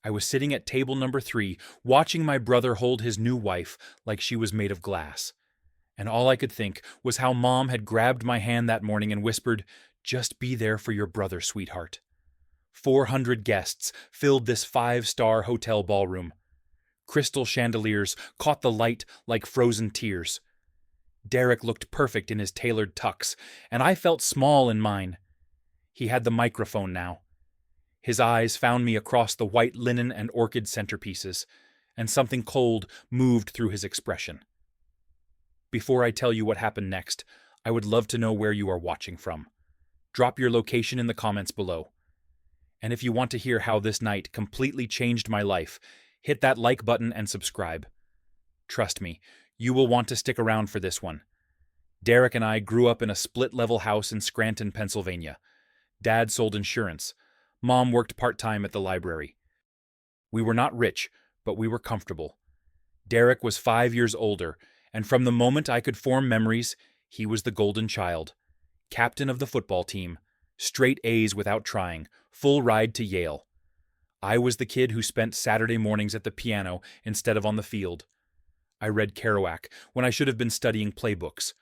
I was sitting at table number 3, watching my brother hold his new wife like she was made of glass. And all I could think was how Mom had grabbed my hand that morning and whispered, "Just be there for your brother, sweetheart." 400 guests filled this 5-star hotel ballroom. Crystal chandeliers caught the light like frozen tears. Derek looked perfect in his tailored tux, and I felt small in mine. He had the microphone now. His eyes found me across the white linen and orchid centerpieces, and something cold moved through his expression. Before I tell you what happened next, I would love to know where you are watching from. Drop your location in the comments below. And if you want to hear how this night completely changed my life, hit that like button and subscribe. Trust me, you will want to stick around for this one. Derek and I grew up in a split-level house in Scranton, Pennsylvania. Dad sold insurance. Mom worked part-time at the library. We were not rich, but we were comfortable. Derek was 5 years older, and from the moment I could form memories, he was the golden child. Captain of the football team, straight A's without trying, full ride to Yale. I was the kid who spent Saturday mornings at the piano instead of on the field. I read Kerouac when I should have been studying playbooks.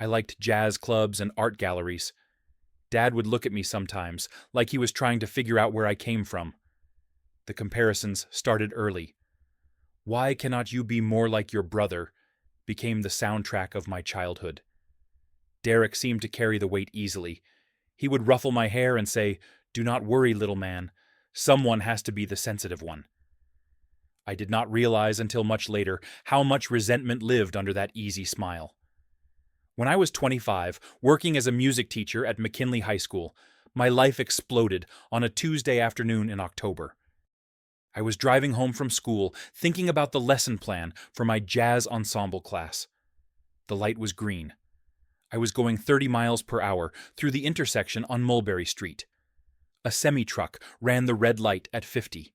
I liked jazz clubs and art galleries. Dad would look at me sometimes, like he was trying to figure out where I came from. The comparisons started early. "Why cannot you be more like your brother?" became the soundtrack of my childhood. Derek seemed to carry the weight easily. He would ruffle my hair and say, "Do not worry, little man. Someone has to be the sensitive one." I did not realize until much later how much resentment lived under that easy smile. When I was 25, working as a music teacher at McKinley High School, my life exploded on a Tuesday afternoon in October. I was driving home from school, thinking about the lesson plan for my jazz ensemble class. The light was green. I was going 30 miles per hour through the intersection on Mulberry Street. A semi-truck ran the red light at 50.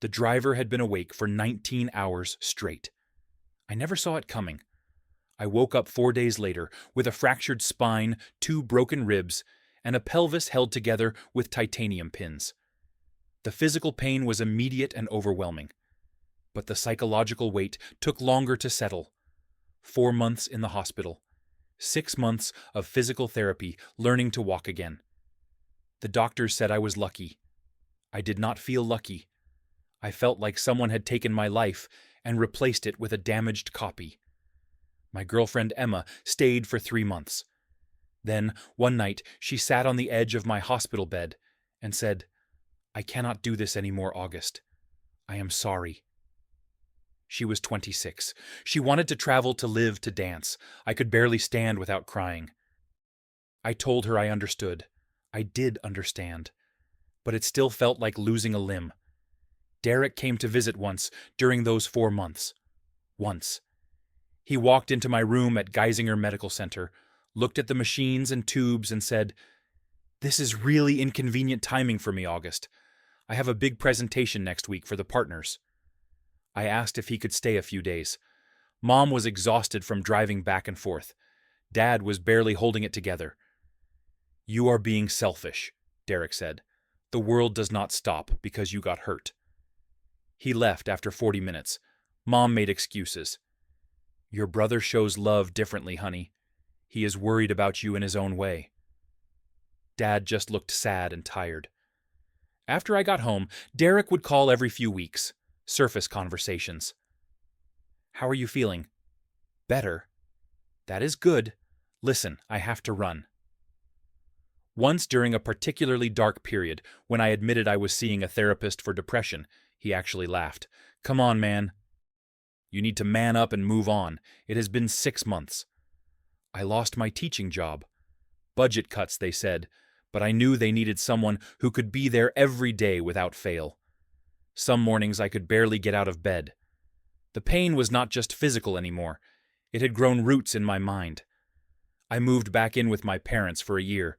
The driver had been awake for 19 hours straight. I never saw it coming. I woke up 4 days later with a fractured spine, 2 broken ribs, and a pelvis held together with titanium pins. The physical pain was immediate and overwhelming, but the psychological weight took longer to settle. 4 months in the hospital, 6 months of physical therapy, learning to walk again. The doctors said I was lucky. I did not feel lucky. I felt like someone had taken my life and replaced it with a damaged copy. My girlfriend Emma stayed for 3 months. Then, one night, she sat on the edge of my hospital bed and said, "I cannot do this anymore, August. I am sorry." She was 26. She wanted to travel, to live, to dance. I could barely stand without crying. I told her I understood. I did understand. But it still felt like losing a limb. Derek came to visit once during those 4 months. Once. He walked into my room at Geisinger Medical Center, looked at the machines and tubes and said, "This is really inconvenient timing for me, August. I have a big presentation next week for the partners." I asked if he could stay a few days. Mom was exhausted from driving back and forth. Dad was barely holding it together. "You are being selfish," Derek said. "The world does not stop because you got hurt." He left after 40 minutes. Mom made excuses. "Your brother shows love differently, honey. He is worried about you in his own way." Dad just looked sad and tired. After I got home, Derek would call every few weeks. Surface conversations. "How are you feeling?" "Better." "That is good. Listen, I have to run." Once during a particularly dark period, when I admitted I was seeing a therapist for depression, he actually laughed. "Come on, man. You need to man up and move on. It has been 6 months. I lost my teaching job. Budget cuts, they said, but I knew they needed someone who could be there every day without fail. Some mornings I could barely get out of bed. The pain was not just physical anymore. It had grown roots in my mind. I moved back in with my parents for a year.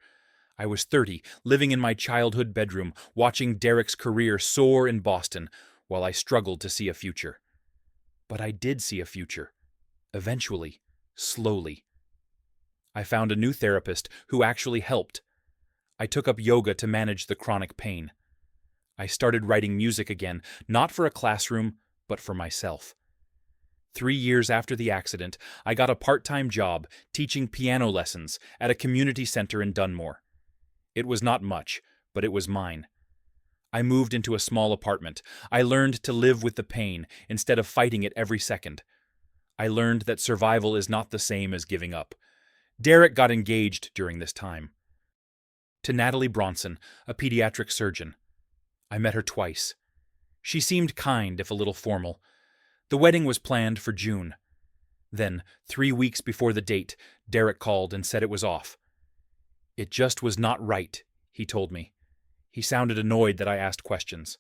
I was 30, living in my childhood bedroom, watching Derek's career soar in Boston, while I struggled to see a future. But I did see a future. Eventually. Slowly. I found a new therapist who actually helped. I took up yoga to manage the chronic pain. I started writing music again, not for a classroom, but for myself. 3 years after the accident, I got a part-time job teaching piano lessons at a community center in Dunmore. It was not much, but it was mine. I moved into a small apartment. I learned to live with the pain instead of fighting it every second. I learned that survival is not the same as giving up. Derek got engaged during this time. To Natalie Bronson, a pediatric surgeon. I met her twice. She seemed kind, if a little formal. The wedding was planned for June. Then, 3 weeks before the date, Derek called and said it was off. It just was not right, he told me. He sounded annoyed that I asked questions.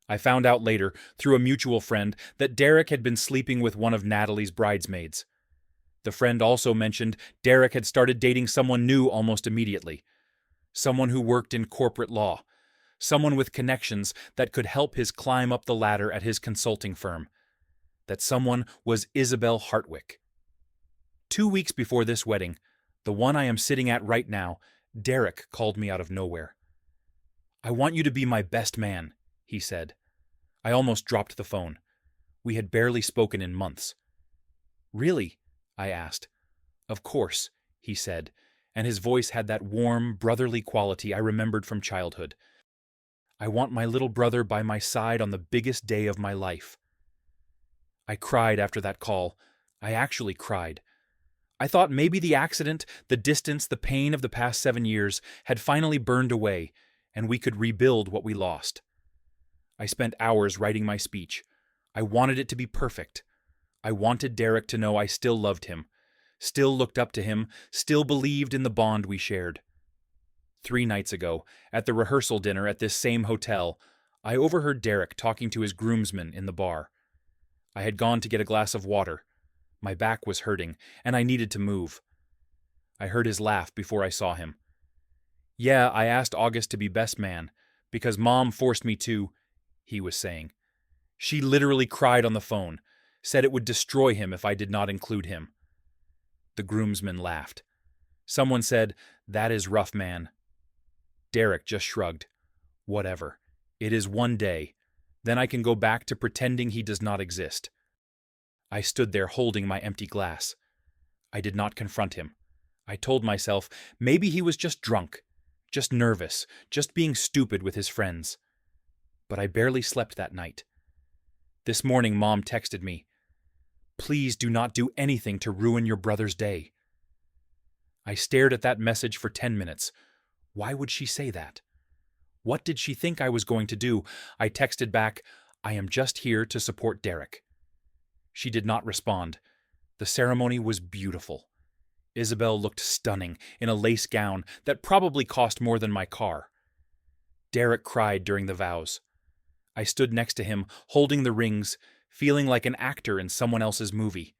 I found out later, through a mutual friend, that Derek had been sleeping with one of Natalie's bridesmaids. The friend also mentioned Derek had started dating someone new almost immediately. Someone who worked in corporate law. Someone with connections that could help his climb up the ladder at his consulting firm. That someone was Isabelle Hartwick. 2 weeks before this wedding, the one I am sitting at right now, Derek called me out of nowhere. "I want you to be my best man," he said. I almost dropped the phone. We had barely spoken in months. "Really?" I asked. "Of course," he said, and his voice had that warm, brotherly quality I remembered from childhood. "I want my little brother by my side on the biggest day of my life." I cried after that call. I actually cried. I thought maybe the accident, the distance, the pain of the past 7 years had finally burned away, and we could rebuild what we lost. I spent hours writing my speech. I wanted it to be perfect. I wanted Derek to know I still loved him, still looked up to him, still believed in the bond we shared. 3 nights ago, at the rehearsal dinner at this same hotel, I overheard Derek talking to his groomsmen in the bar. I had gone to get a glass of water. My back was hurting, and I needed to move. I heard his laugh before I saw him. "Yeah, I asked August to be best man, because Mom forced me to," he was saying. "She literally cried on the phone, said it would destroy him if I did not include him." The groomsmen laughed. Someone said, "That is rough, man." Derek just shrugged. "Whatever. It is one day. Then I can go back to pretending he does not exist." I stood there holding my empty glass. I did not confront him. I told myself maybe he was just drunk, just nervous, just being stupid with his friends. But I barely slept that night. This morning, Mom texted me, "Please do not do anything to ruin your brother's day." I stared at that message for 10 minutes. Why would she say that? What did she think I was going to do? I texted back, "I am just here to support Derek." She did not respond. The ceremony was beautiful. Isabelle looked stunning in a lace gown that probably cost more than my car. Derek cried during the vows. I stood next to him, holding the rings, feeling like an actor in someone else's movie.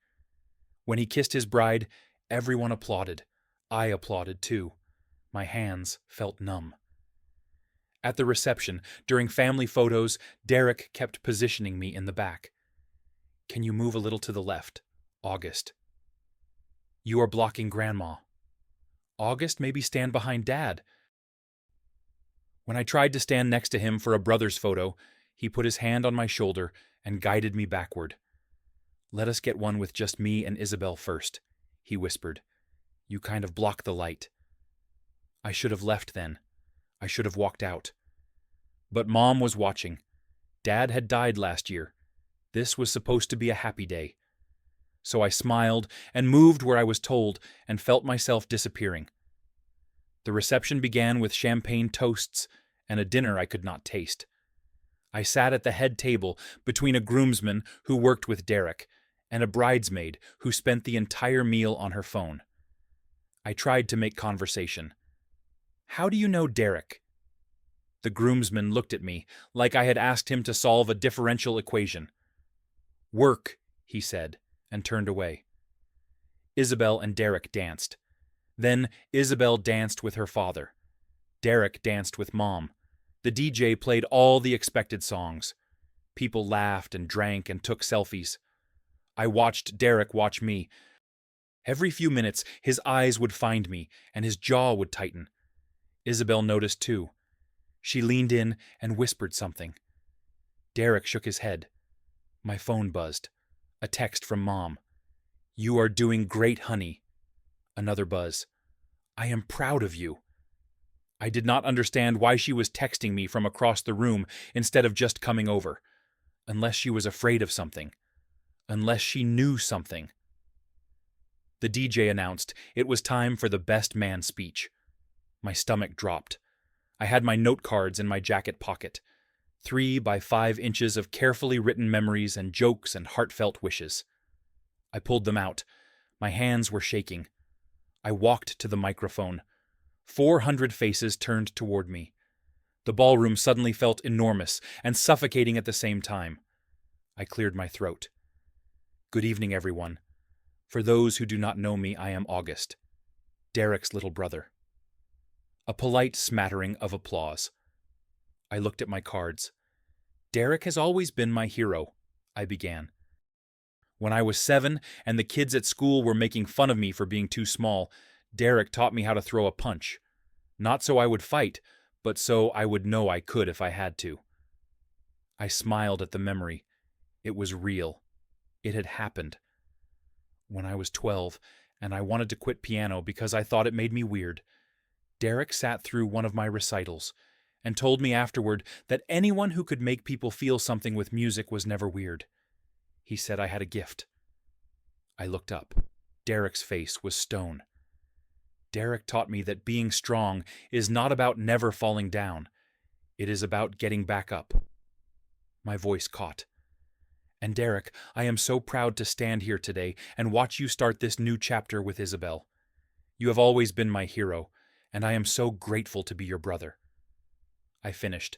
When he kissed his bride, everyone applauded. I applauded too. My hands felt numb. At the reception, during family photos, Derek kept positioning me in the back. "Can you move a little to the left? August." "You are blocking Grandma." "August, maybe stand behind Dad." When I tried to stand next to him for a brother's photo, he put his hand on my shoulder and guided me backward. "Let us get one with just me and Isabelle first," he whispered. "You kind of block the light." I should have left then. I should have walked out. But Mom was watching. Dad had died last year. This was supposed to be a happy day. So I smiled and moved where I was told and felt myself disappearing. The reception began with champagne toasts and a dinner I could not taste. I sat at the head table between a groomsman who worked with Derek and a bridesmaid who spent the entire meal on her phone. I tried to make conversation. "How do you know Derek?" The groomsman looked at me like I had asked him to solve a differential equation. "Work," he said, and turned away. Isabelle and Derek danced. Then Isabelle danced with her father. Derek danced with Mom. The DJ played all the expected songs. People laughed and drank and took selfies. I watched Derek watch me. Every few minutes, his eyes would find me, and his jaw would tighten. Isabelle noticed too. She leaned in and whispered something. Derek shook his head. My phone buzzed. A text from Mom. "You are doing great, honey." Another buzz. "I am proud of you." I did not understand why she was texting me from across the room instead of just coming over. Unless she was afraid of something. Unless she knew something. The DJ announced it was time for the best man speech. My stomach dropped. I had my note cards in my jacket pocket. 3 by 5 inches of carefully written memories and jokes and heartfelt wishes. I pulled them out. My hands were shaking. I walked to the microphone. 400 faces turned toward me. The ballroom suddenly felt enormous and suffocating at the same time. I cleared my throat. Good evening, everyone. For those who do not know me, I am August, Derek's little brother. A polite smattering of applause. I looked at my cards. Derek has always been my hero, I began. When I was 7 and the kids at school were making fun of me for being too small, Derek taught me how to throw a punch. Not so I would fight, but so I would know I could if I had to. I smiled at the memory. It was real. It had happened. When I was 12, and I wanted to quit piano because I thought it made me weird, Derek sat through one of my recitals and told me afterward that anyone who could make people feel something with music was never weird. He said I had a gift. I looked up. Derek's face was stone. Derek taught me that being strong is not about never falling down. It is about getting back up. My voice caught. And Derek, I am so proud to stand here today and watch you start this new chapter with Isabelle. You have always been my hero, and I am so grateful to be your brother. I finished.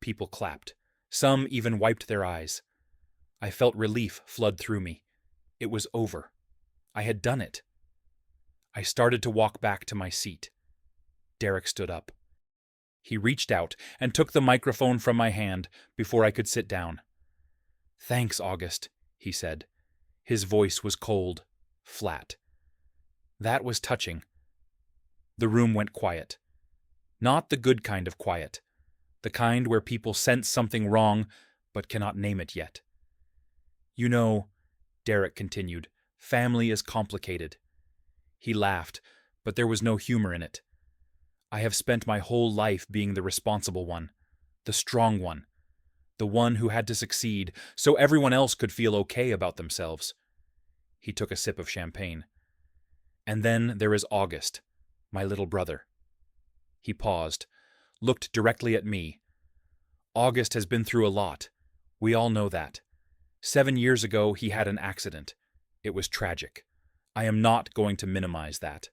People clapped. Some even wiped their eyes. I felt relief flood through me. It was over. I had done it. I started to walk back to my seat. Derek stood up. He reached out and took the microphone from my hand before I could sit down. "Thanks, August," he said. His voice was cold, flat. That was touching. The room went quiet. Not the good kind of quiet. The kind where people sense something wrong but cannot name it yet. "You know," Derek continued, "family is complicated." He laughed, but there was no humor in it. "I have spent my whole life being the responsible one, the strong one, the one who had to succeed so everyone else could feel okay about themselves." He took a sip of champagne. "And then there is August, my little brother." He paused, looked directly at me. "August has been through a lot. We all know that. 7 years ago, he had an accident. It was tragic. I am not going to minimize that."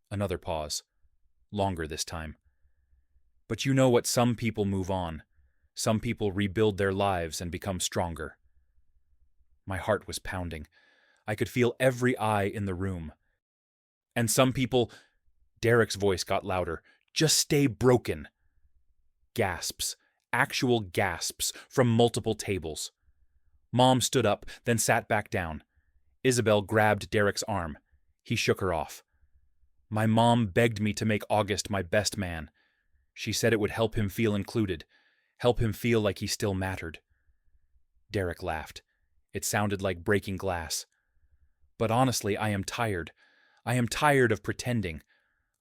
Another pause. Longer this time. "But you know what? Some people move on. Some people rebuild their lives and become stronger." My heart was pounding. I could feel every eye in the room. "And some people," Derek's voice got louder, "just stay broken." Gasps, actual gasps from multiple tables. Mom stood up, then sat back down. Isabelle grabbed Derek's arm. He shook her off. My mom begged me to make August my best man. She said it would help him feel included, help him feel like he still mattered. Derek laughed. It sounded like breaking glass. "But honestly, I am tired. I am tired of pretending.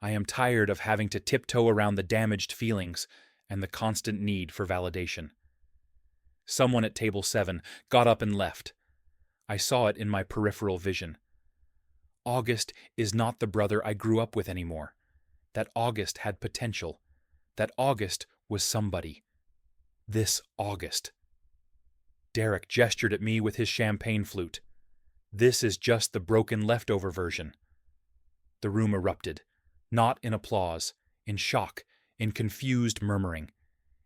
I am tired of having to tiptoe around the damaged feelings and the constant need for validation." Someone at table 7 got up and left. I saw it in my peripheral vision. August is not the brother I grew up with anymore. That August had potential. That August was somebody. This August. Derek gestured at me with his champagne flute. "This is just the broken leftover version." The room erupted, not in applause, in shock, in confused murmuring,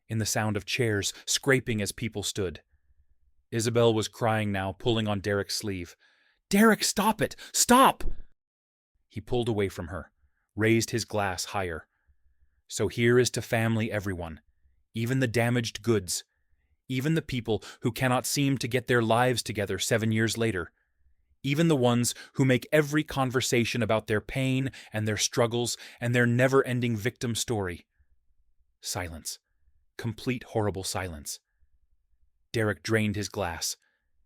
in the sound of chairs scraping as people stood. Isabelle was crying now, pulling on Derek's sleeve. "Derek, stop it! Stop!" He pulled away from her, raised his glass higher. "So here is to family, everyone, even the damaged goods, even the people who cannot seem to get their lives together 7 years later, even the ones who make every conversation about their pain and their struggles and their never-ending victim story. Silence. Complete horrible silence. Derek drained his glass,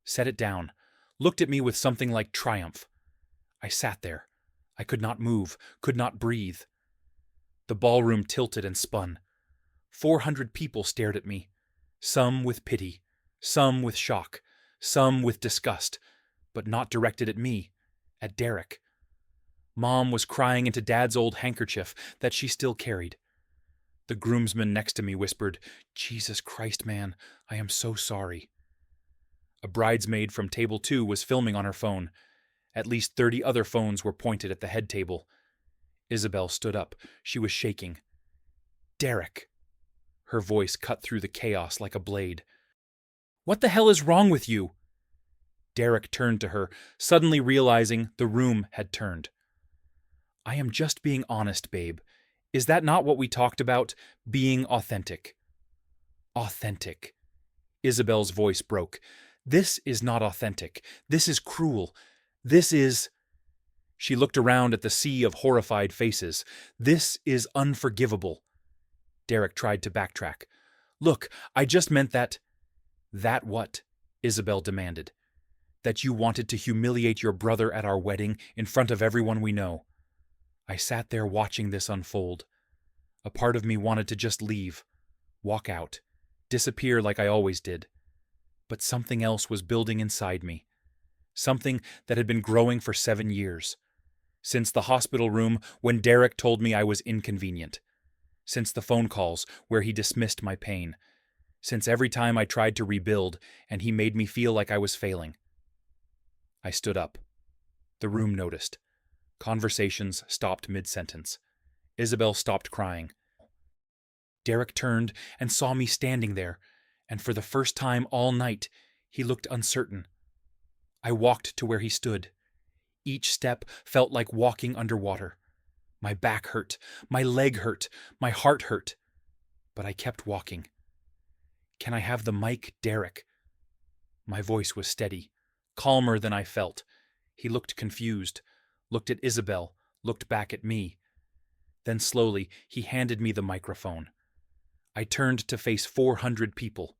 set it down, looked at me with something like triumph. I sat there. I could not move, could not breathe. The ballroom tilted and spun. 400 people stared at me, some with pity, some with shock, some with disgust, but not directed at me, at Derek. Mom was crying into Dad's old handkerchief that she still carried. The groomsman next to me whispered, "Jesus Christ, man, I am so sorry." A bridesmaid from table 2 was filming on her phone. At least 30 other phones were pointed at the head table. Isabelle stood up. She was shaking. "Derek." Her voice cut through the chaos like a blade. "What the hell is wrong with you?" Derek turned to her, suddenly realizing the room had turned. "I am just being honest, babe. Is that not what we talked about? Being authentic." "Authentic." Isabelle's voice broke. "This is not authentic. This is cruel. This is—" She looked around at the sea of horrified faces. "This is unforgivable." Derek tried to backtrack. "Look, I just meant that—" "That what?" Isabelle demanded. "That you wanted to humiliate your brother at our wedding in front of everyone we know." I sat there watching this unfold. A part of me wanted to just leave, walk out, disappear like I always did. But something else was building inside me. Something that had been growing for 7 years. Since the hospital room when Derek told me I was inconvenient. Since the phone calls where he dismissed my pain. Since every time I tried to rebuild and he made me feel like I was failing. I stood up. The room noticed. Conversations stopped mid-sentence. Isabelle stopped crying. Derek turned and saw me standing there, and for the first time all night, he looked uncertain. I walked to where he stood. Each step felt like walking underwater. My back hurt, my leg hurt, my heart hurt. But I kept walking. "Can I have the mic, Derek?" My voice was steady, calmer than I felt. He looked confused, looked at Isabelle, looked back at me. Then slowly, he handed me the microphone. I turned to face 400 people.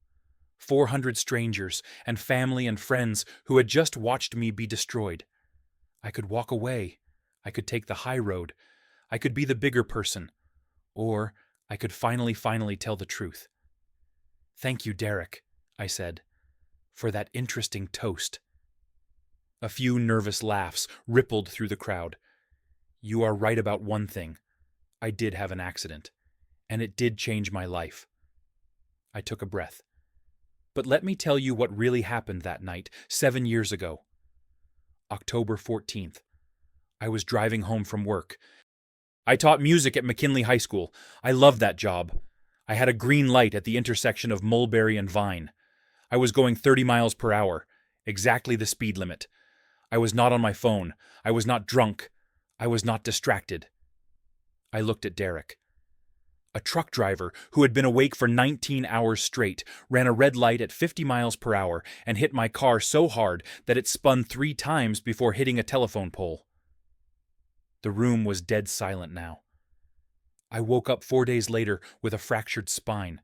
400 strangers and family and friends who had just watched me be destroyed. I could walk away. I could take the high road. I could be the bigger person. Or I could finally tell the truth. "Thank you, Derek," I said, "for that interesting toast." A few nervous laughs rippled through the crowd. "You are right about one thing. I did have an accident, and it did change my life." I took a breath. But let me tell you what really happened that night, 7 years ago. October 14th. I was driving home from work. I taught music at McKinley High School. I loved that job. I had a green light at the intersection of Mulberry and Vine. I was going 30 miles per hour, exactly the speed limit. I was not on my phone. I was not drunk. I was not distracted. I looked at Derek. A truck driver who had been awake for 19 hours straight ran a red light at 50 miles per hour and hit my car so hard that it spun 3 times before hitting a telephone pole. The room was dead silent now. I woke up 4 days later with a fractured spine,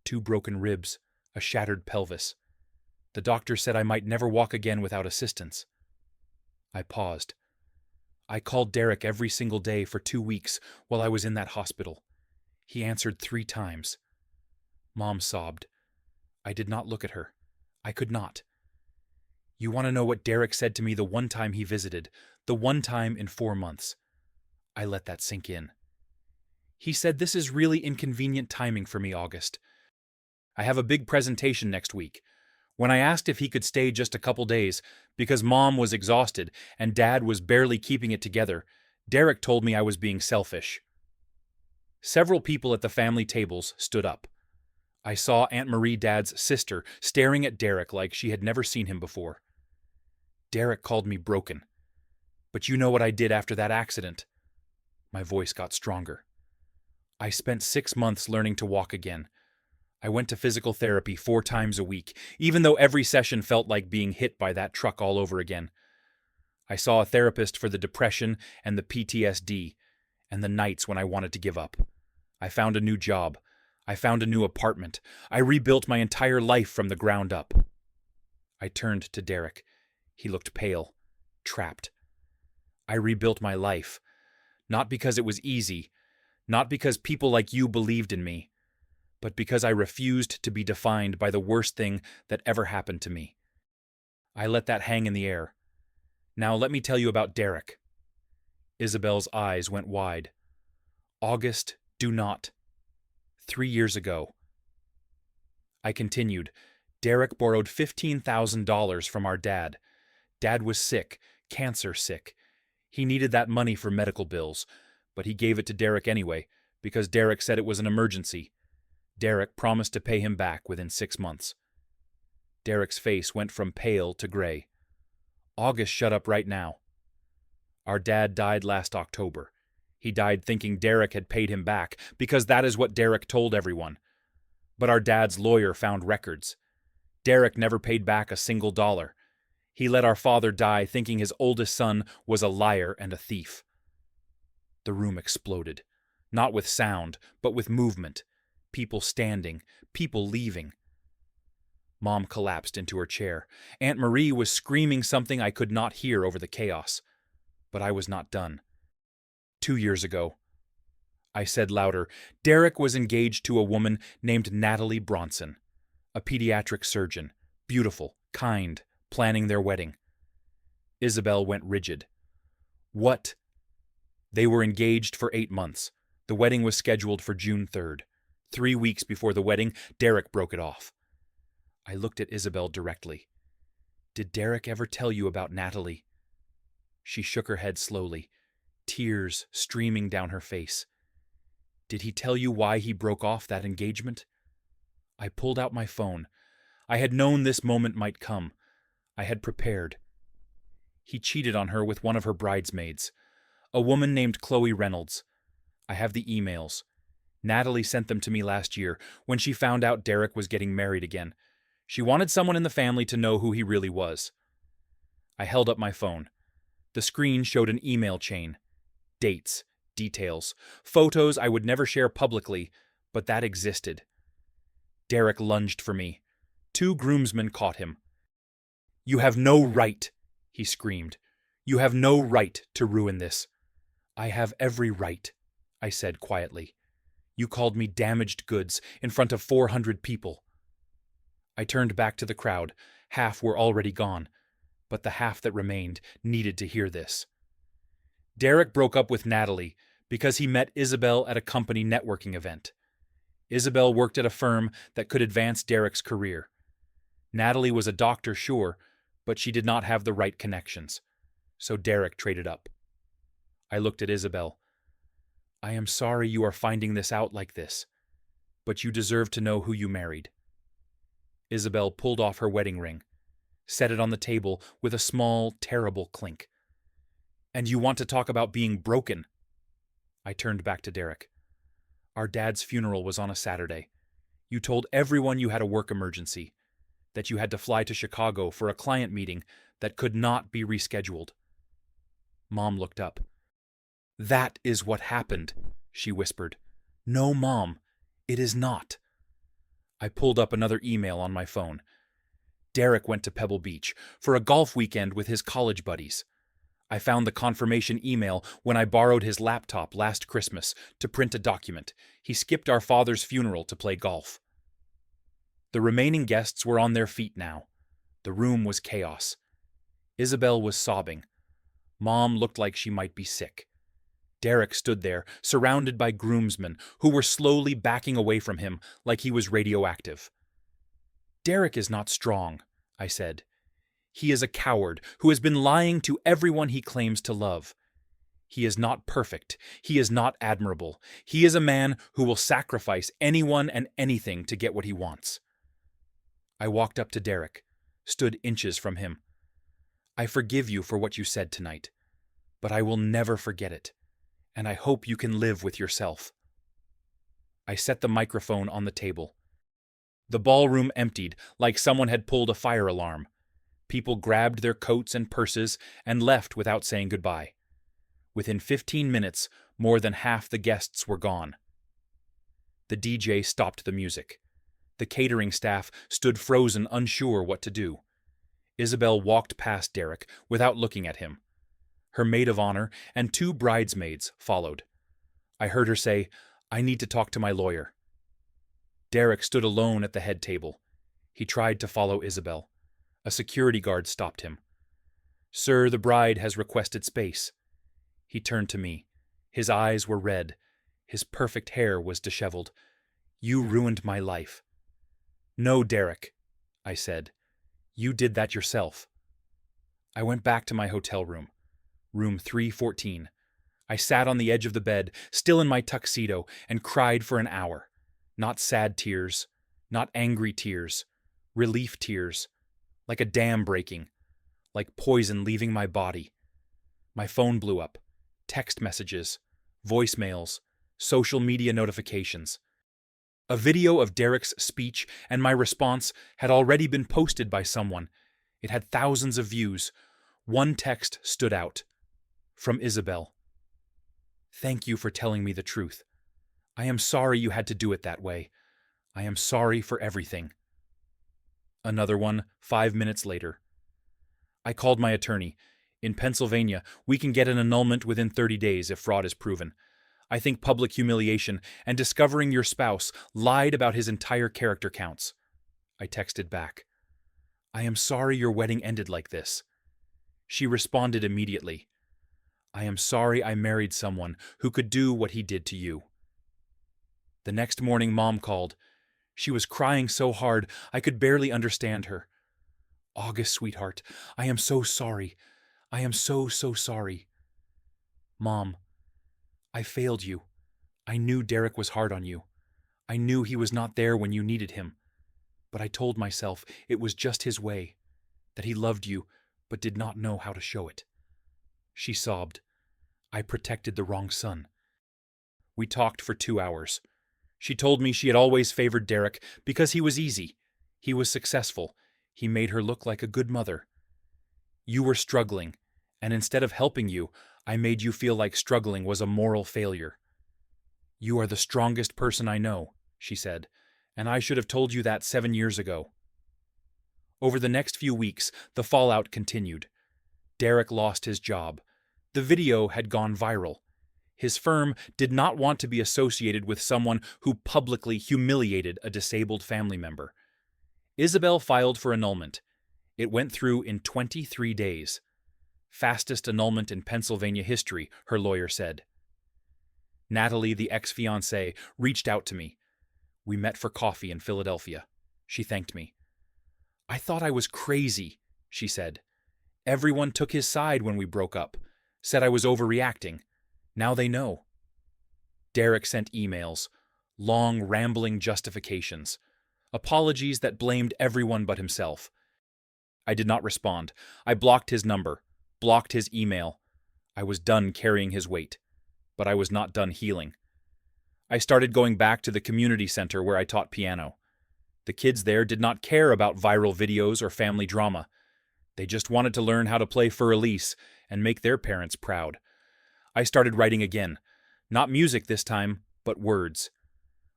2 broken ribs, a shattered pelvis. The doctor said I might never walk again without assistance. I paused. I called Derek every single day for 2 weeks while I was in that hospital. He answered 3 times. Mom sobbed. I did not look at her. I could not. You want to know what Derek said to me the one time he visited, the one time in 4 months? I let that sink in. He said, "This is really inconvenient timing for me, August. I have a big presentation next week." When I asked if he could stay just a couple days because Mom was exhausted and Dad was barely keeping it together, Derek told me I was being selfish. Several people at the family tables stood up. I saw Aunt Marie, Dad's sister, staring at Derek like she had never seen him before. Derek called me broken. "But you know what I did after that accident." My voice got stronger. I spent 6 months learning to walk again. I went to physical therapy 4 times a week, even though every session felt like being hit by that truck all over again. I saw a therapist for the depression and the PTSD, and the nights when I wanted to give up. I found a new job. I found a new apartment. I rebuilt my entire life from the ground up. I turned to Derek. He looked pale, trapped. I rebuilt my life. Not because it was easy, not because people like you believed in me, but because I refused to be defined by the worst thing that ever happened to me. I let that hang in the air. Now let me tell you about Derek. Isabelle's eyes went wide. August, do not. 3 years ago. I continued. Derek borrowed $15,000 from our dad. Dad was sick, cancer sick. He needed that money for medical bills, but he gave it to Derek anyway, because Derek said it was an emergency. Derek promised to pay him back within 6 months. Derek's face went from pale to gray. August, shut up right now. Our dad died last October. He died thinking Derek had paid him back, because that is what Derek told everyone. But our dad's lawyer found records. Derek never paid back a single dollar. He let our father die thinking his oldest son was a liar and a thief. The room exploded, not with sound, but with movement. People standing, people leaving. Mom collapsed into her chair. Aunt Marie was screaming something I could not hear over the chaos. But I was not done. 2 years ago, I said louder, Derek was engaged to a woman named Natalie Bronson, a pediatric surgeon, beautiful, kind, planning their wedding. Isabelle went rigid. What? They were engaged for 8 months. The wedding was scheduled for June 3rd. 3 weeks before the wedding, Derek broke it off. I looked at Isabelle directly. Did Derek ever tell you about Natalie? She shook her head slowly, tears streaming down her face. Did he tell you why he broke off that engagement? I pulled out my phone. I had known this moment might come. I had prepared. He cheated on her with one of her bridesmaids, a woman named Chloe Reynolds. I have the emails. Natalie sent them to me last year when she found out Derek was getting married again. She wanted someone in the family to know who he really was. I held up my phone. The screen showed an email chain. Dates, details, photos I would never share publicly, but that existed. Derek lunged for me. 2 groomsmen caught him. You have no right, he screamed. You have no right to ruin this. I have every right, I said quietly. You called me damaged goods in front of 400 people. I turned back to the crowd. Half were already gone, but the half that remained needed to hear this. Derek broke up with Natalie because he met Isabelle at a company networking event. Isabelle worked at a firm that could advance Derek's career. Natalie was a doctor, sure, but she did not have the right connections. So Derek traded up. I looked at Isabelle. I am sorry you are finding this out like this, but you deserve to know who you married. Isabelle pulled off her wedding ring, set it on the table with a small, terrible clink. And you want to talk about being broken? I turned back to Derek. Our dad's funeral was on a Saturday. You told everyone you had a work emergency, that you had to fly to Chicago for a client meeting that could not be rescheduled. Mom looked up. That is what happened, she whispered. No, Mom, it is not. I pulled up another email on my phone. Derek went to Pebble Beach for a golf weekend with his college buddies. I found the confirmation email when I borrowed his laptop last Christmas to print a document. He skipped our father's funeral to play golf. The remaining guests were on their feet now. The room was chaos. Isabelle was sobbing. Mom looked like she might be sick. Derek stood there, surrounded by groomsmen who were slowly backing away from him like he was radioactive. Derek is not strong, I said. He is a coward who has been lying to everyone he claims to love. He is not perfect. He is not admirable. He is a man who will sacrifice anyone and anything to get what he wants. I walked up to Derek, stood inches from him. I forgive you for what you said tonight, but I will never forget it, and I hope you can live with yourself. I set the microphone on the table. The ballroom emptied like someone had pulled a fire alarm. People grabbed their coats and purses and left without saying goodbye. Within 15 minutes, more than half the guests were gone. The DJ stopped the music. The catering staff stood frozen, unsure what to do. Isabelle walked past Derek without looking at him. Her maid of honor and 2 bridesmaids followed. I heard her say, "I need to talk to my lawyer." Derek stood alone at the head table. He tried to follow Isabelle. A security guard stopped him. "Sir, the bride has requested space." He turned to me. His eyes were red. His perfect hair was disheveled. "You ruined my life." "No, Derek," I said. "You did that yourself." I went back to my hotel room, room 314. I sat on the edge of the bed, still in my tuxedo, and cried for an hour. Not sad tears, not angry tears, relief tears, like a dam breaking, like poison leaving my body. My phone blew up. Text messages, voicemails, social media notifications. A video of Derek's speech and my response had already been posted by someone. It had thousands of views. One text stood out. From Isabelle. "Thank you for telling me the truth. I am sorry you had to do it that way. I am sorry for everything." Another one, 5 minutes later. I called my attorney. In Pennsylvania, we can get an annulment within 30 days if fraud is proven. I think public humiliation and discovering your spouse lied about his entire character counts. I texted back. "I am sorry your wedding ended like this." She responded immediately. "I am sorry I married someone who could do what he did to you." The next morning, Mom called. She was crying so hard I could barely understand her. "August, sweetheart, I am so sorry. I am so sorry." "Mom, I failed you. I knew Derek was hard on you. I knew he was not there when you needed him. But I told myself it was just his way, that he loved you but did not know how to show it." She sobbed. "I protected the wrong son." We talked for 2 hours. She told me she had always favored Derek because he was easy. He was successful. He made her look like a good mother. "You were struggling, and instead of helping you, I made you feel like struggling was a moral failure." "You are the strongest person I know," she said, "and I should have told you that 7 years ago." Over the next few weeks, the fallout continued. Derek lost his job. The video had gone viral. His firm did not want to be associated with someone who publicly humiliated a disabled family member. Isabelle filed for annulment. It went through in 23 days. "Fastest annulment in Pennsylvania history," her lawyer said. Natalie, the ex-fiancee, reached out to me. We met for coffee in Philadelphia. She thanked me. "I thought I was crazy," she said. "Everyone took his side when we broke up, said I was overreacting. Now they know." Derek sent emails, long, rambling justifications, apologies that blamed everyone but himself. I did not respond. I blocked his number, blocked his email. I was done carrying his weight, but I was not done healing. I started going back to the community center where I taught piano. The kids there did not care about viral videos or family drama. They just wanted to learn how to play for Elise and make their parents proud. I started writing again. Not music this time, but words.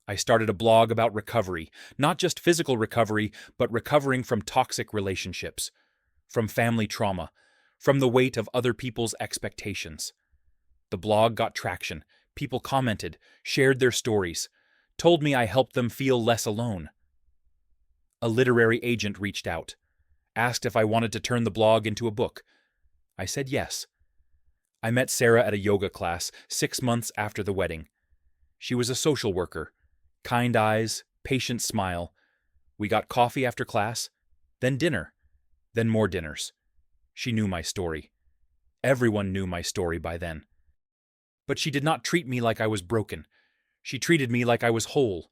I started a blog about recovery, not just physical recovery, but recovering from toxic relationships, from family trauma, from the weight of other people's expectations. The blog got traction. People commented, shared their stories, told me I helped them feel less alone. A literary agent reached out, asked if I wanted to turn the blog into a book. I said yes. I met Sarah at a yoga class 6 months after the wedding. She was a social worker. Kind eyes, patient smile. We got coffee after class, then dinner, then more dinners. She knew my story. Everyone knew my story by then. But she did not treat me like I was broken. She treated me like I was whole.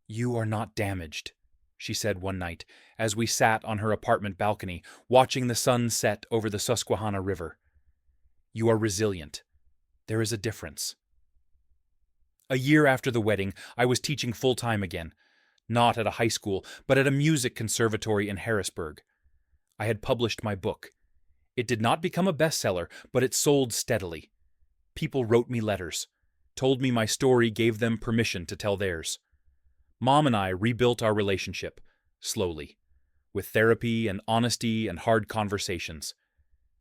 "You are not damaged," she said one night as we sat on her apartment balcony watching the sun set over the Susquehanna River. "You are resilient. There is a difference." A year after the wedding, I was teaching full-time again, not at a high school, but at a music conservatory in Harrisburg. I had published my book. It did not become a bestseller, but it sold steadily. People wrote me letters. told me my story gave them permission to tell theirs. Mom and I rebuilt our relationship, slowly, with therapy and honesty and hard conversations.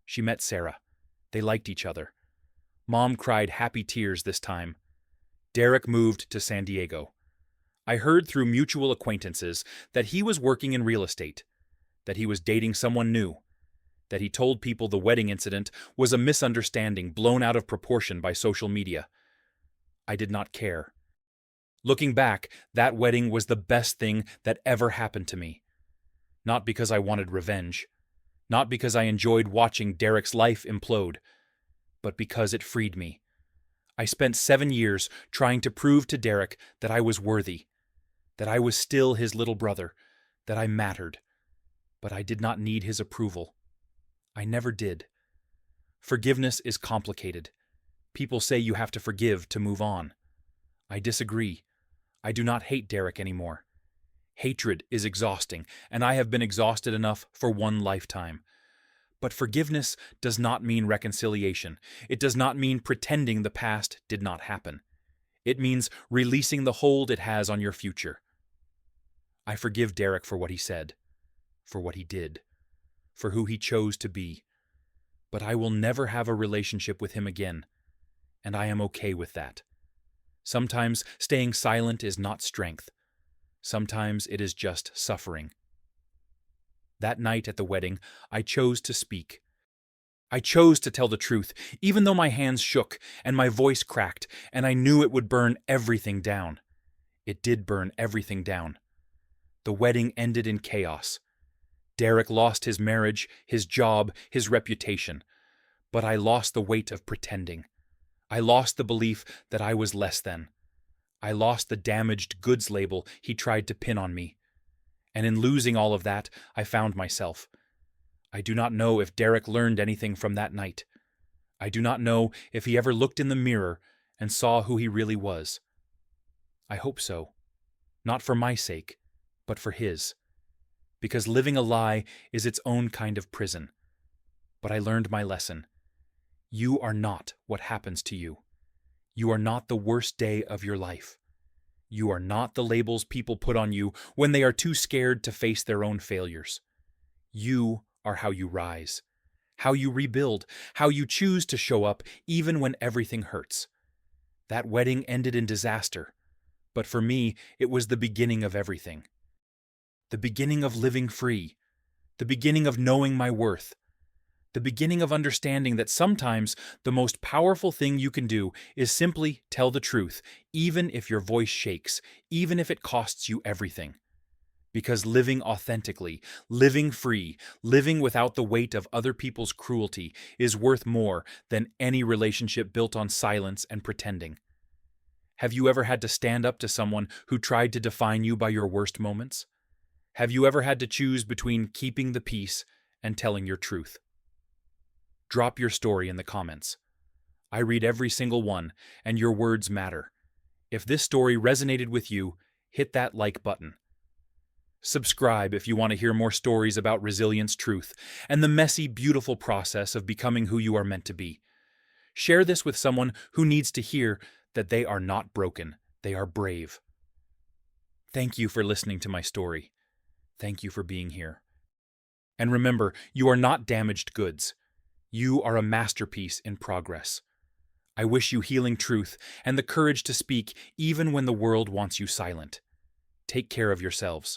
She met Sarah. They liked each other. Mom cried happy tears this time. Derek moved to San Diego. I heard through mutual acquaintances that he was working in real estate, that he was dating someone new, that he told people the wedding incident was a misunderstanding blown out of proportion by social media. I did not care. Looking back, that wedding was the best thing that ever happened to me. Not because I wanted revenge, not because I enjoyed watching Derek's life implode, but because it freed me. I spent 7 years trying to prove to Derek that I was worthy, that I was still his little brother, that I mattered, but I did not need his approval. I never did. Forgiveness is complicated. People say you have to forgive to move on. I disagree. I do not hate Derek anymore. Hatred is exhausting, and I have been exhausted enough for one lifetime. But forgiveness does not mean reconciliation. It does not mean pretending the past did not happen. It means releasing the hold it has on your future. I forgive Derek for what he said, for what he did, for who he chose to be. But I will never have a relationship with him again, and I am okay with that. Sometimes staying silent is not strength. Sometimes it is just suffering. That night at the wedding, I chose to speak. I chose to tell the truth, even though my hands shook and my voice cracked, and I knew it would burn everything down. It did burn everything down. The wedding ended in chaos. Derek lost his marriage, his job, his reputation. But I lost the weight of pretending. I lost the belief that I was less than. I lost the damaged goods label he tried to pin on me. And in losing all of that, I found myself. I do not know if Derek learned anything from that night. I do not know if he ever looked in the mirror and saw who he really was. I hope so. Not for my sake, but for his. Because living a lie is its own kind of prison. But I learned my lesson. You are not what happens to you. You are not the worst day of your life. You are not the labels people put on you when they are too scared to face their own failures. You are how you rise, how you rebuild, how you choose to show up even when everything hurts. That wedding ended in disaster, but for me, it was the beginning of everything. The beginning of living free, the beginning of knowing my worth, the beginning of understanding that sometimes the most powerful thing you can do is simply tell the truth, even if your voice shakes, even if it costs you everything. Because living authentically, living free, living without the weight of other people's cruelty is worth more than any relationship built on silence and pretending. Have you ever had to stand up to someone who tried to define you by your worst moments? Have you ever had to choose between keeping the peace and telling your truth? Drop your story in the comments. I read every single one, and your words matter. If this story resonated with you, hit that like button. Subscribe if you want to hear more stories about resilience, truth, and the messy, beautiful process of becoming who you are meant to be. Share this with someone who needs to hear that they are not broken, they are brave. Thank you for listening to my story. Thank you for being here. And remember, you are not damaged goods. You are a masterpiece in progress. I wish you healing truth and the courage to speak even when the world wants you silent. Take care of yourselves.